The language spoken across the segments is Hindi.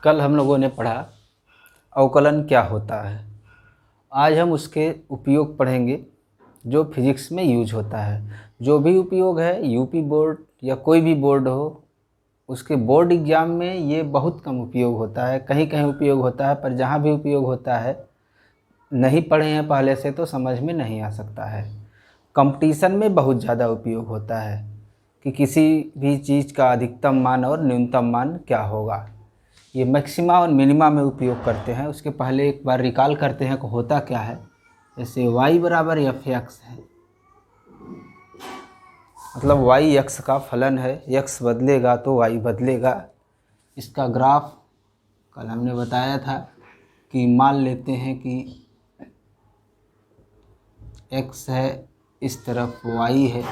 कल हम लोगों ने पढ़ा अवकलन क्या होता है। आज हम उसके उपयोग पढ़ेंगे जो फिजिक्स में यूज होता है। जो भी उपयोग है यूपी बोर्ड या कोई भी बोर्ड हो उसके बोर्ड एग्ज़ाम में ये बहुत कम उपयोग होता है, कहीं कहीं उपयोग होता है, पर जहाँ भी उपयोग होता है नहीं पढ़े हैं पहले से तो समझ में नहीं आ सकता है। कंपटीशन में बहुत ज़्यादा उपयोग होता है कि किसी भी चीज़ का अधिकतम मान और न्यूनतम मान क्या होगा। ये मैक्सिमा और मिनिमा में उपयोग करते हैं। उसके पहले एक बार रिकॉल करते हैं कि होता क्या है। जैसे y बराबर एफ एक्स है, मतलब y x का फलन है, x बदलेगा तो y बदलेगा। इसका ग्राफ कल हमने बताया था कि मान लेते हैं कि x है, इस तरफ y है,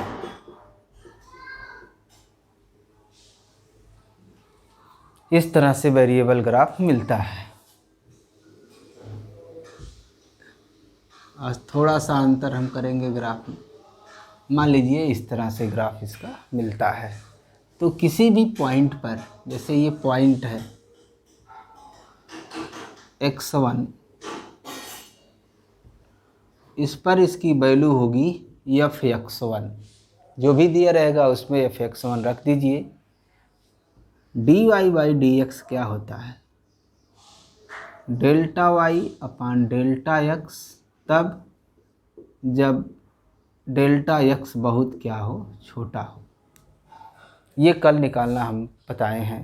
इस तरह से वेरिएबल ग्राफ मिलता है। आज थोड़ा सा अंतर हम करेंगे ग्राफ में। मान लीजिए इस तरह से ग्राफ इसका मिलता है। तो किसी भी पॉइंट पर, जैसे ये पॉइंट है x1, इस पर इसकी वैल्यू होगी f(x1), जो भी दिया रहेगा उसमें f(x1) रख दीजिए। dy/dx क्या होता है? डेल्टा y अपान डेल्टा x, तब जब डेल्टा x बहुत क्या हो, छोटा हो। ये कल निकालना हम बताए हैं।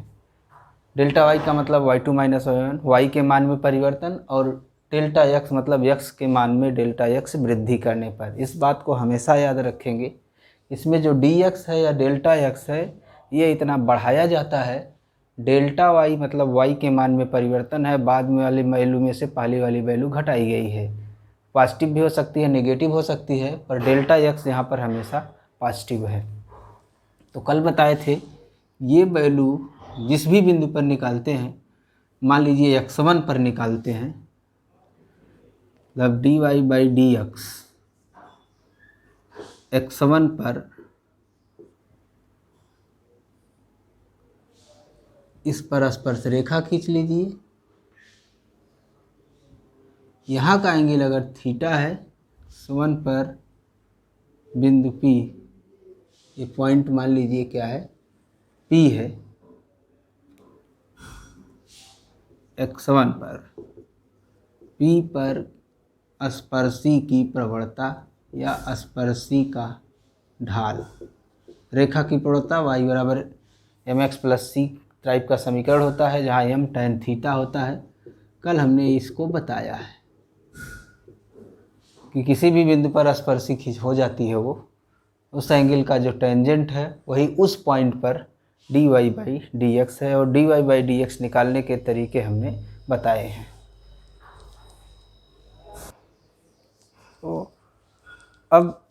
डेल्टा y का मतलब y2 - y1, y के मान में परिवर्तन, और डेल्टा x मतलब x के मान में डेल्टा x वृद्धि करने पर। इस बात को हमेशा याद रखेंगे। इसमें जो dx है या डेल्टा x है ये इतना बढ़ाया जाता है। डेल्टा y मतलब y के मान में परिवर्तन है, बाद में वाली वैल्यू में से पहली वाली वैल्यू घटाई गई है। पॉजिटिव भी हो सकती है, नेगेटिव हो सकती है, पर डेल्टा x यहाँ पर हमेशा पॉजिटिव है। तो कल बताए थे ये वैल्यू जिस भी बिंदु पर निकालते हैं, मान लीजिए x1 पर निकालते हैं, मतलब dy/dx x1 पर इस पर स्पर्श रेखा खींच लीजिए। यहाँ का एंगल अगर थीटा है, x1 पर बिंदु P, ये पॉइंट मान लीजिए क्या है, P है। x1 पर P पर स्पर्शी की प्रवणता या स्पर्शी का ढाल, रेखा की प्रवणता y बराबर mx + c टाइप का समीकरण होता है, जहाँ m tan थीटा होता है। कल हमने इसको बताया है कि किसी भी बिंदु पर स्पर्शी खींच हो जाती है, वो उस एंगल का जो टेंजेंट है वही उस पॉइंट पर dy/dx है, और dy/dx निकालने के तरीके हमने बताए हैं। तो अब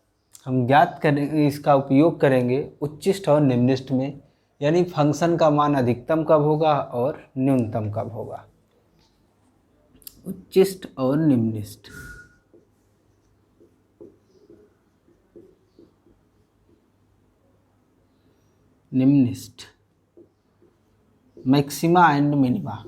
हम ज्ञात करेंगे, इसका उपयोग करेंगे उच्चिष्ट और निम्निष्ट में, यानी फंक्शन का मान अधिकतम कब होगा और न्यूनतम कब होगा। उच्चिष्ट और निम्निष्ट। निम्निष्ट, मैक्सिमा एंड मिनिमा।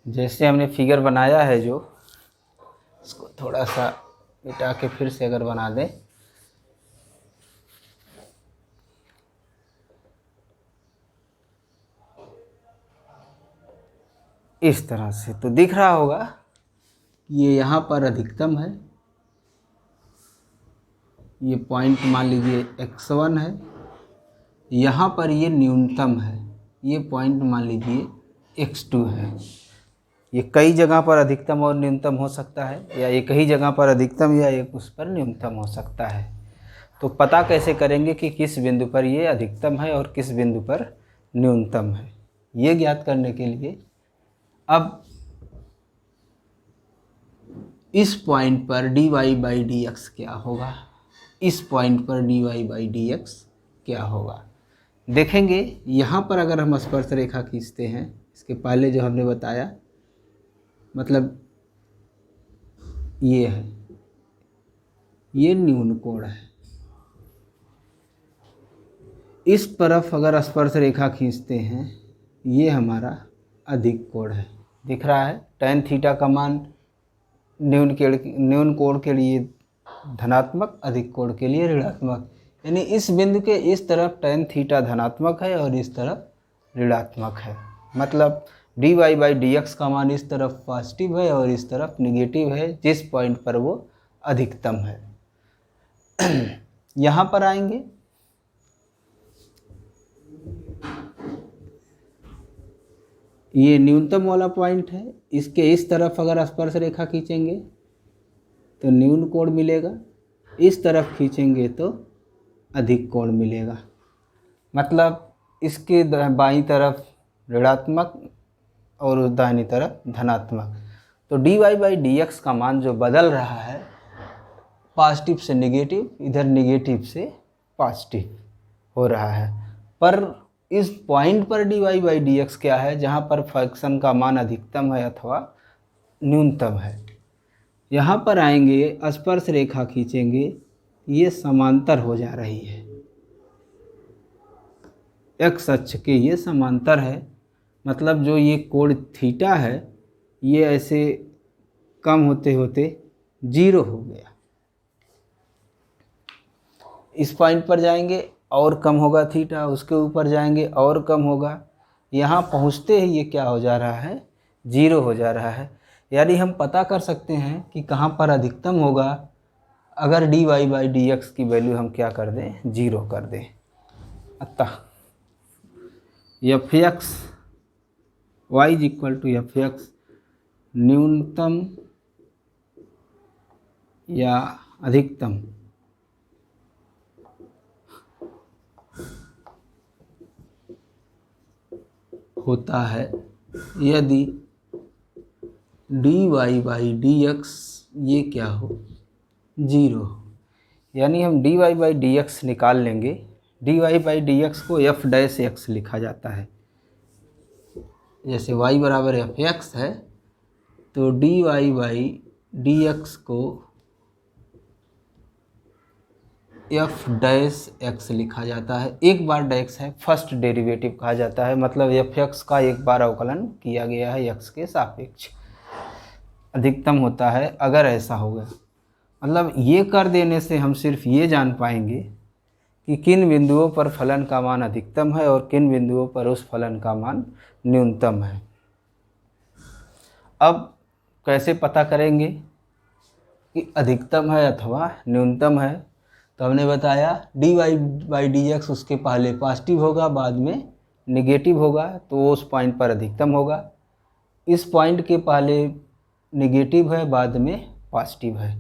जैसे हमने फिगर बनाया है, जो इसको थोड़ा सा मिटा के फिर से अगर बना दें, इस तरह से, तो दिख रहा होगा ये यहाँ पर अधिकतम है, ये पॉइंट मान लीजिए x1 है। यहाँ पर ये न्यूनतम है, ये पॉइंट मान लीजिए x2 है। ये कई जगह पर अधिकतम और न्यूनतम हो सकता है, या एक ही जगह पर अधिकतम या एक उस पर न्यूनतम हो सकता है। तो पता कैसे करेंगे कि किस बिंदु पर ये अधिकतम है और किस बिंदु पर न्यूनतम है, ये ज्ञात करने के लिए अब इस पॉइंट पर dy/dx क्या होगा, इस पॉइंट पर dy/dx क्या होगा देखेंगे। यहाँ पर अगर हम स्पर्श रेखा खींचते हैं, इसके पहले जो हमने बताया, मतलब ये है, ये न्यून कोण है, इस तरफ अगर स्पर्श रेखा खींचते हैं, ये हमारा अधिक कोण है, दिख रहा है। tan थीटा का मान न्यून कोण के लिए धनात्मक, अधिक कोण के लिए ऋणात्मक, यानी इस बिंदु के इस तरफ tan थीटा धनात्मक है और इस तरफ ऋणात्मक है। मतलब dy बाई dx का मान इस तरफ पॉजिटिव है और इस तरफ निगेटिव है, जिस पॉइंट पर वो अधिकतम है। यहाँ पर आएंगे, ये न्यूनतम वाला पॉइंट है, इसके इस तरफ अगर स्पर्श रेखा खींचेंगे तो न्यून कोण मिलेगा, इस तरफ खींचेंगे तो अधिक कोण मिलेगा। मतलब इसके बाईं तरफ ऋणात्मक और दाहिनी तरफ धनात्मक। तो dy बाई dx का मान जो बदल रहा है, पॉजिटिव से नेगेटिव, इधर नेगेटिव से पॉजिटिव हो रहा है। पर इस पॉइंट पर dy बाई dx क्या है, जहाँ पर फंक्शन का मान अधिकतम है अथवा न्यूनतम है। यहाँ पर आएंगे, स्पर्श रेखा खींचेंगे, ये समांतर हो जा रही है, x अक्ष के ये समांतर है। मतलब जो ये कोण थीटा है, ये ऐसे कम होते होते 0 हो गया। इस पॉइंट पर जाएंगे और कम होगा थीटा, उसके ऊपर जाएंगे और कम होगा, यहाँ पहुँचते ही ये क्या हो जा रहा है, 0 हो जा रहा है। यानी हम पता कर सकते हैं कि कहाँ पर अधिकतम होगा अगर dy बाई dx की वैल्यू हम क्या कर दें, 0 कर दें। अतः fx y = fx न्यूनतम या अधिकतम होता है यदि dy बाई dx ये क्या हो, 0 हो। यानी हम dy बाई dx निकाल लेंगे। dy बाई dx को f' लिखा जाता है। जैसे y बराबर fx है तो dy बाई dx को f' लिखा जाता है। एक बार डैक्स है, फर्स्ट डेरिवेटिव कहा जाता है। मतलब fx का एक बार अवकलन किया गया है x के सापेक्ष, अधिकतम होता है अगर ऐसा होगा। मतलब ये कर देने से हम सिर्फ ये जान पाएंगे कि किन बिंदुओं पर फलन का मान अधिकतम है और किन बिंदुओं पर उस फलन का मान न्यूनतम है। अब कैसे पता करेंगे कि अधिकतम है अथवा न्यूनतम है? तो हमने बताया dy बाई dx उसके पहले पॉजिटिव होगा, बाद में नेगेटिव होगा, तो वो उस पॉइंट पर अधिकतम होगा। इस पॉइंट के पहले नेगेटिव है, बाद में पॉजिटिव है।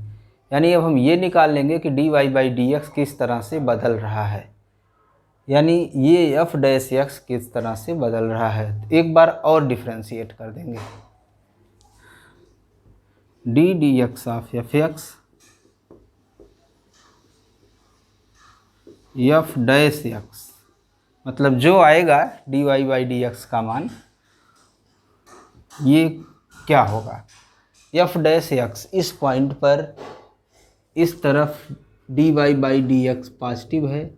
यानी अब हम ये निकाल लेंगे कि dy बाई dx किस तरह से बदल रहा है, यानी ये f' किस तरह से बदल रहा है। एक बार और डिफ्रेंशिएट कर देंगे। d dx of fx f' मतलब जो आएगा dy बाई dx का मान, ये क्या होगा, f' इस पॉइंट पर इस तरफ dy बाई dx पॉजिटिव है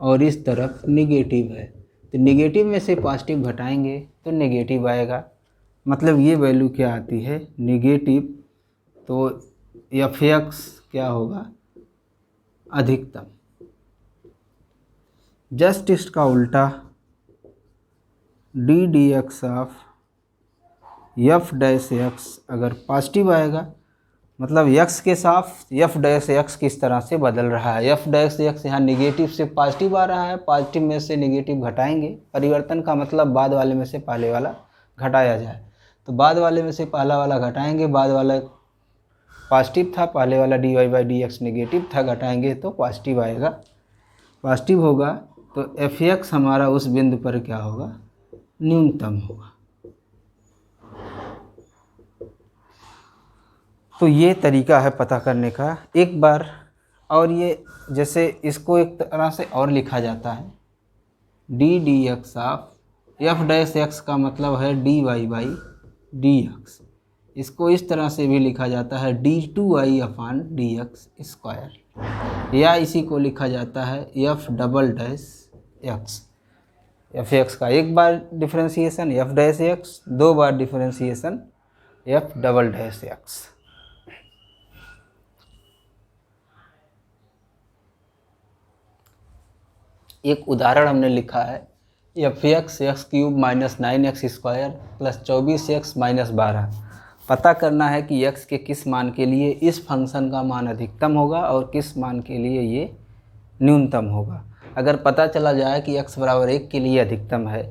और इस तरफ निगेटिव है। तो निगेटिव में से पॉजिटिव घटाएंगे तो नेगेटिव आएगा। मतलब ये वैल्यू क्या आती है, नेगेटिव। तो fx क्या होगा, अधिकतम। जस्ट इसका उल्टा d dx ऑफ f' अगर पॉजिटिव आएगा, मतलब x के साथ f' किस तरह से बदल रहा है। f' यहाँ निगेटिव से पॉजिटिव आ रहा है, पॉजिटिव में से निगेटिव घटाएंगे। परिवर्तन का मतलब बाद वाले में से पहले वाला घटाया जाए। तो बाद वाले में से पहला वाला घटाएंगे, बाद वाला पॉजिटिव था, पहले वाला dy बाई dx नेगेटिव था, घटाएंगे तो पॉजिटिव आएगा। पॉजिटिव होगा तो fx हमारा उस बिंदु पर क्या होगा, न्यूनतम होगा। तो ये तरीका है पता करने का। एक बार और ये, जैसे इसको एक तरह से और लिखा जाता है, d dx ऑफ f' का मतलब है dy बाई dx। इसको इस तरह से भी लिखा जाता है d2i अपान dx स्क्वायर, या इसी को लिखा जाता है f" एक्स। एफ एक्स का एक बार डिफरेंशिएशन एफ डैश एक्स, 2 बार differentiation F double dash X. एक उदाहरण हमने लिखा है F X X cube minus 9x square plus 24x minus 12। पता करना है कि x के किस मान के लिए इस फंक्शन का मान अधिकतम होगा और किस मान के लिए ये न्यूनतम होगा। अगर पता चला जाए कि x बराबर 1 के लिए अधिकतम है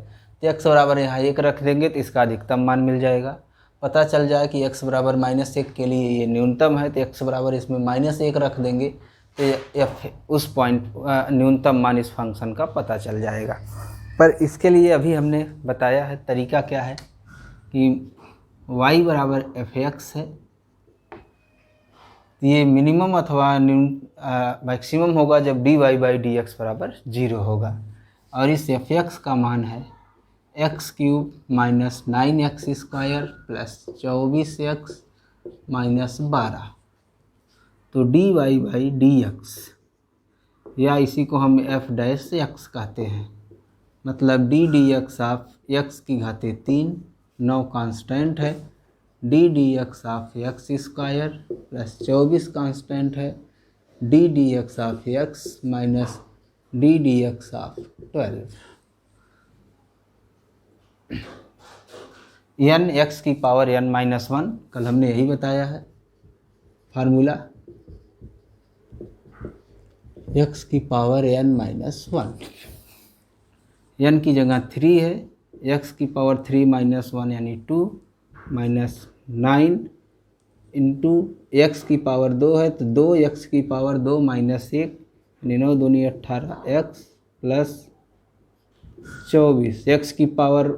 तो x बराबर यहाँ 1 रख देंगे तो इसका अधिकतम मान मिल जाएगा। पता चल जाए कि x बराबर -1 के लिए ये न्यूनतम है तो x बराबर इसमें -1 रख देंगे तो एफ उस पॉइंट न्यूनतम मान इस फंक्शन का पता चल जाएगा। पर इसके लिए अभी हमने बताया है तरीका क्या है कि y बराबर एफ एक्स है, ये मिनिमम अथवा मैक्सिमम होगा जब dy बाई डी एक्स बराबर 0 होगा। और इस एफ एक्स का मान है x cube minus 9x square plus 24x minus 12। तो dy बाई डी एक्स या इसी को हम एफ डैश एक्स कहते हैं, मतलब D D X of X की घाते 3, 9 कांस्टेंट है, D D X of X square plus 24 constant है, D D X of X minus D D X of 12। n x की पावर n माइनस 1, कल हमने यही बताया है फार्मूला, x की पावर n माइनस 1। n की जगह 3 है, x की पावर 3 माइनस 1 यानी 2 माइनस 9 इंटू एक्स की पावर 2 है तो 2x की पावर 2 माइनस 1 यानी 9 दूनी 18 x प्लस 24। x की पावर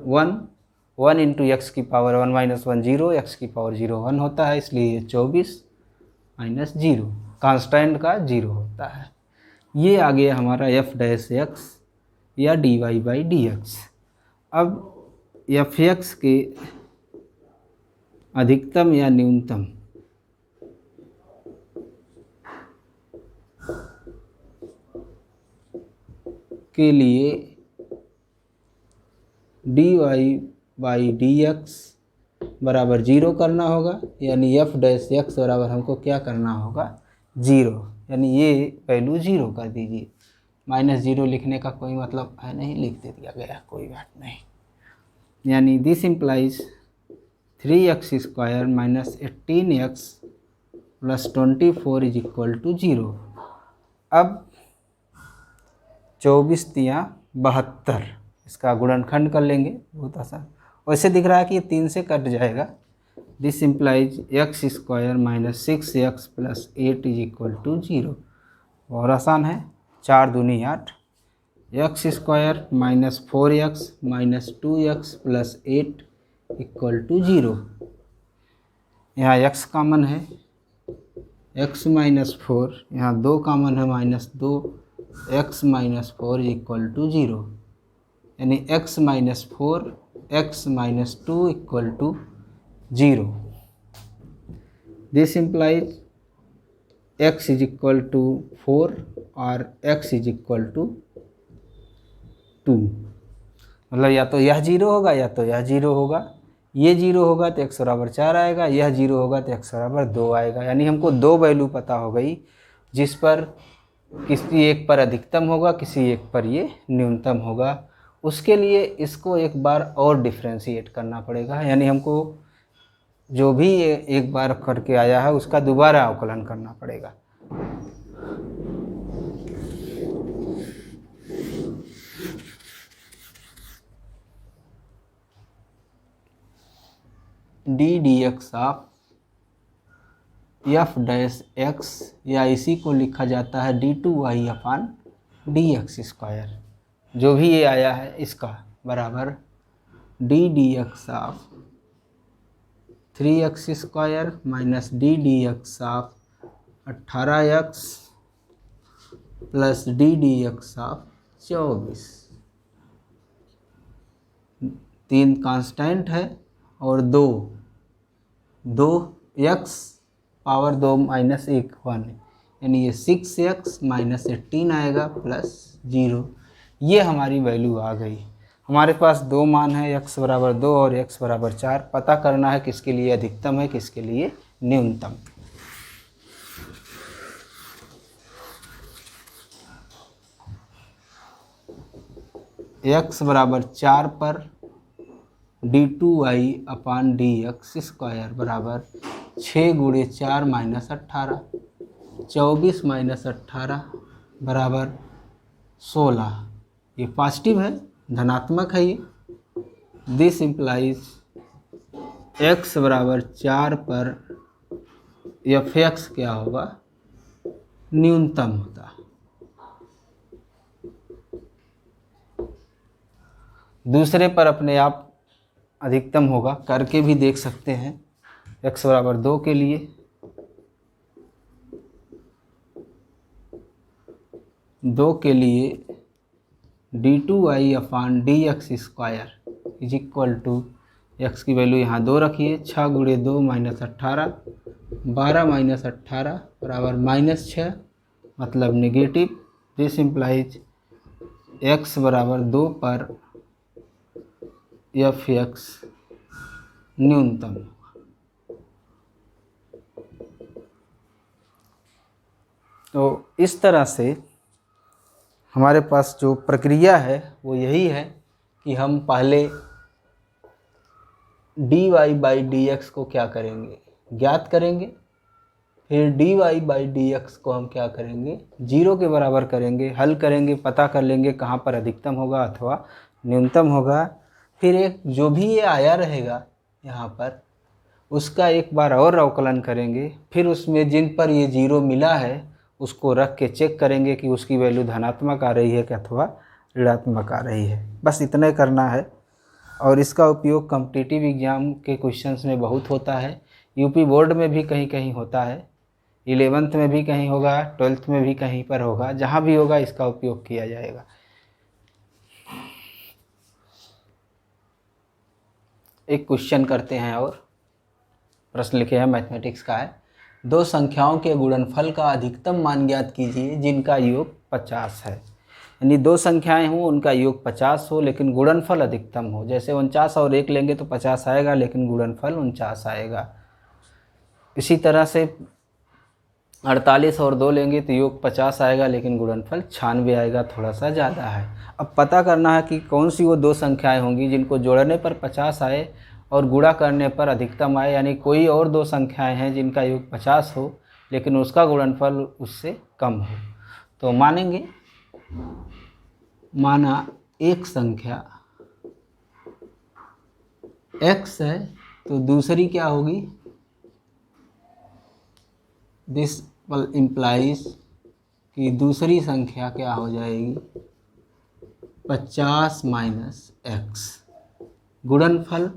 1 इंटू एक्स की पावर 1 माइनस 1 0, x की पावर 0 1 होता है, इसलिए ये 24 माइनस 0 कांस्टेंट का 0 होता है। ये आ गया हमारा एफ डैश एक्स या d y by d x. अब एफ एक्स के अधिकतम या न्यूनतम के लिए d y by d x बराबर 0 करना होगा, यानी एफ डैश एक्स बराबर हमको क्या करना होगा 0, यानी ये वैल्यू 0 कर दीजिए। -0 लिखने का कोई मतलब है नहीं, लिख दे दिया गया, कोई बात नहीं। यानी this implies 3x square minus 18x plus 24 is equal to 0। अब 24 तियाँ 72, इसका गुणनखंड कर लेंगे, बहुत आसान। वैसे दिख रहा है कि ये 3 से कट जाएगा। This implies x square minus 6x plus 8 is equal to 0। बहुत आसान है, 4 दूनी 8, x square minus 4x minus 2x plus 8 equal to 0। यहाँ x कॉमन है, x माइनस 4, यहाँ 2 कॉमन है -2, x माइनस 4 इक्वल टू 0, यानी x minus 4 x minus 2 equal to 0। This implies x is equal to 4 और x इज इक्वल टू 2, मतलब या तो यह 0 होगा या तो यह 0 होगा। ये 0 होगा तो x बराबर 4 आएगा, यह 0 होगा तो x बराबर 2 आएगा। यानी हमको 2 वैल्यू पता हो गई जिस पर किसी एक पर अधिकतम होगा, किसी एक पर ये न्यूनतम होगा। उसके लिए इसको एक बार और डिफ्रेंशिएट करना पड़ेगा, यानी हमको जो भी एक बार करके आया है उसका दोबारा अवकलन करना पड़ेगा। D D X of F dash x, या इसी को लिखा जाता है d2y upon d x square, जो भी ये आया है इसका बराबर D D X of 3x square minus D D X of 18x plus D D X of 24। 3 constant है और 2 x पावर 2 माइनस 1 1, यानी ये 6x माइनस 18 आएगा प्लस 0। ये हमारी वैल्यू आ गई। हमारे पास दो मान है, x बराबर 2 और x बराबर 4। पता करना है किसके लिए अधिकतम है, किसके लिए न्यूनतम। x बराबर 4 पर d2y upon d x square बराबर 6 गुणे 4 माइनस 18, 24 माइनस 18 बराबर 16। ये पॉजिटिव है, धनात्मक है ये। दिस इम्प्लाइज x बराबर 4 पर एफ एक्स क्या होगा, न्यूनतम होता। दूसरे पर अपने आप अधिकतम होगा, करके भी देख सकते हैं। x बराबर 2 के लिए d2y upon d x square is equal to, x की वैल्यू यहाँ 2 रखिए, 6 गुणे 2 माइनस 18, 12 माइनस 18 बराबर -6, मतलब नेगेटिव। दिस इम्प्लाइज x बराबर 2 पर एफ एक्स न्यूनतम। तो इस तरह से हमारे पास जो प्रक्रिया है वो यही है कि हम पहले dy बाई डी एक्स को क्या करेंगे, ज्ञात करेंगे। फिर dy बाई डी एक्स को हम क्या करेंगे, 0 के बराबर करेंगे, हल करेंगे, पता कर लेंगे कहाँ पर अधिकतम होगा अथवा न्यूनतम होगा। फिर एक जो भी ये आया रहेगा यहाँ पर, उसका एक बार और अवकलन करेंगे। फिर उसमें जिन पर ये 0 मिला है उसको रख के चेक करेंगे कि उसकी वैल्यू धनात्मक आ रही है कि अथवा ऋणात्मक आ रही है। बस इतना करना है। और इसका उपयोग कॉम्पिटिटिव एग्ज़ाम के क्वेश्चंस में बहुत होता है। यूपी बोर्ड में भी कहीं कहीं होता है, 11th में भी कहीं होगा, 12th में भी कहीं पर होगा। जहाँ भी होगा इसका उपयोग किया जाएगा। एक क्वेश्चन करते हैं और प्रश्न लिखे हैं, मैथमेटिक्स का है। दो संख्याओं के गुणनफल का अधिकतम मान ज्ञात कीजिए जिनका योग 50 है। यानी दो संख्याएं हों, उनका योग 50 हो लेकिन गुणनफल अधिकतम हो। जैसे 49 और 1 लेंगे तो 50 आएगा लेकिन गुणनफल 49 आएगा। इसी तरह से 48 और 2 लेंगे तो योग 50 आएगा लेकिन गुणनफल 96 आएगा, थोड़ा सा ज़्यादा है। अब पता करना है कि कौन सी वो दो संख्याएं होंगी जिनको जोड़ने पर 50 आए और गुणा करने पर अधिकतम आए। यानी कोई और दो संख्याएं हैं जिनका योग 50 हो लेकिन उसका गुणनफल उससे कम हो। तो मानेंगे, माना एक संख्या x है तो दूसरी क्या होगी, दिस इम्प्लाइज कि दूसरी संख्या क्या हो जाएगी, 50 माइनस x। गुणनफल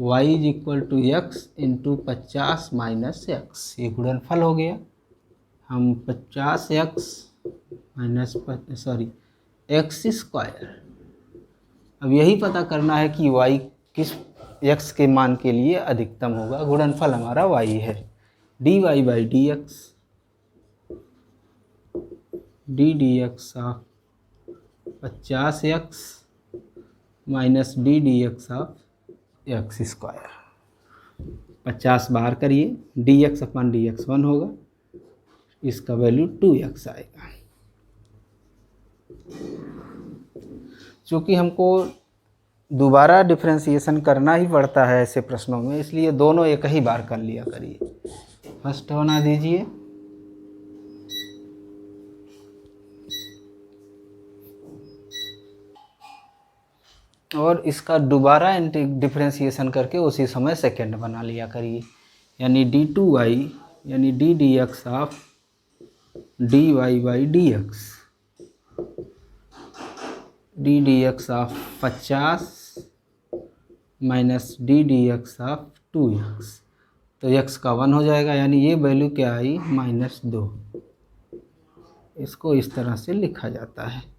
y is equal to x into 50 minus x. ये गुणनफल हो गया। हम 50x माइनस एक्स स्क्वायर। अब यही पता करना है कि y किस x के मान के लिए अधिकतम होगा। गुणनफल हमारा y है। dy by d x D X of 50x minus D X of X square. 50 बाहर करिए, D x upon D x 1 होगा, इसका वैल्यू 2x आएगा। चूँकि हमको दोबारा डिफ्रेंसिएशन करना ही पड़ता है ऐसे प्रश्नों में, इसलिए दोनों एक ही बार कर लिया करिए। फर्स्ट होना दीजिए, और इसका दोबारा डिफ्रेंसिएशन करके उसी समय सेकंड बना लिया करिए। यानी d2y यानी D X of dy by d X of 50 minus D X of 2x। तो x का 1 हो जाएगा। यानी ये वैल्यू क्या आई, -2। इसको इस तरह से लिखा जाता है।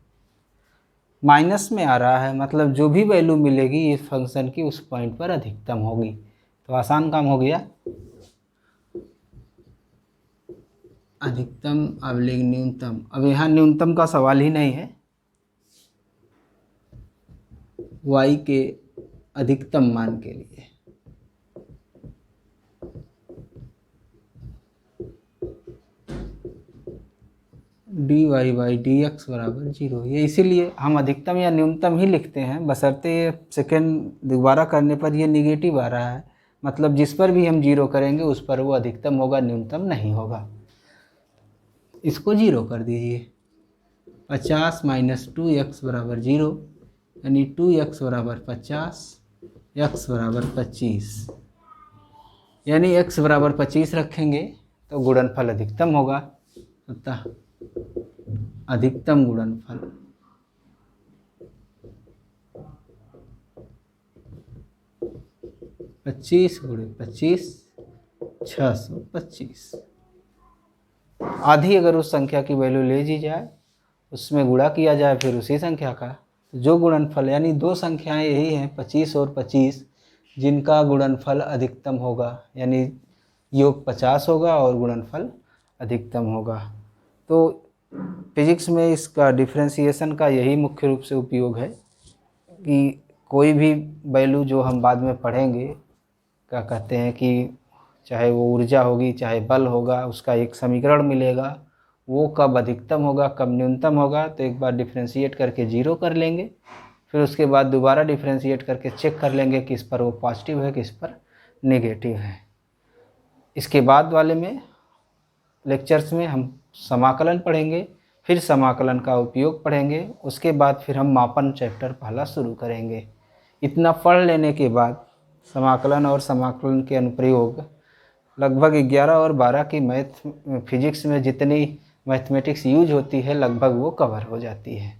माइनस में आ रहा है, मतलब जो भी वैल्यू मिलेगी इस फंक्शन की उस पॉइंट पर अधिकतम होगी। तो आसान काम हो गया। अधिकतम अवलिग न्यूनतम, अब यहाँ न्यूनतम का सवाल ही नहीं है, y के अधिकतम मान के लिए। dy/dx बराबर 0, ये इसीलिए हम अधिकतम या न्यूनतम ही लिखते हैं, बशर्ते ये सेकेंड दोबारा करने पर ये निगेटिव आ रहा है, मतलब जिस पर भी हम 0 करेंगे उस पर वो अधिकतम होगा, न्यूनतम नहीं होगा। इसको 0 कर दीजिए। 50 - 2x बराबर 0, यानी 2x बराबर 50, x बराबर 25, यानी x बराबर 25 रखेंगे तो गुणनफल अधिकतम होगा। अतः अधिकतम गुणनफल 25 × 25 625। आधी अगर उस संख्या की वैल्यू ले ली जाए, उसमें गुणा किया जाए फिर उसी संख्या का, तो जो गुणनफल, यानी दो संख्याएं यही हैं 25 और 25, जिनका गुणनफल अधिकतम होगा, यानी योग 50 होगा और गुणनफल अधिकतम होगा। तो फिजिक्स में इसका डिफरेंशिएशन का यही मुख्य रूप से उपयोग है कि कोई भी वैल्यू जो हम बाद में पढ़ेंगे, क्या कहते हैं कि चाहे वो ऊर्जा होगी चाहे बल होगा, उसका एक समीकरण मिलेगा, वो कब अधिकतम होगा कब न्यूनतम होगा, तो एक बार डिफरेंशिएट करके 0 कर लेंगे, फिर उसके बाद दोबारा डिफरेंशिएट करके चेक कर लेंगे कि इस पर वो पॉजिटिव है कि इस पर नेगेटिव है। इसके बाद वाले में लेक्चर्स में हम समाकलन पढ़ेंगे, फिर समाकलन का उपयोग पढ़ेंगे, उसके बाद फिर हम मापन चैप्टर पहला शुरू करेंगे। इतना पढ़ लेने के बाद समाकलन और समाकलन के अनुप्रयोग लगभग 11 और 12 की फिजिक्स में जितनी मैथमेटिक्स यूज होती है लगभग वो कवर हो जाती है।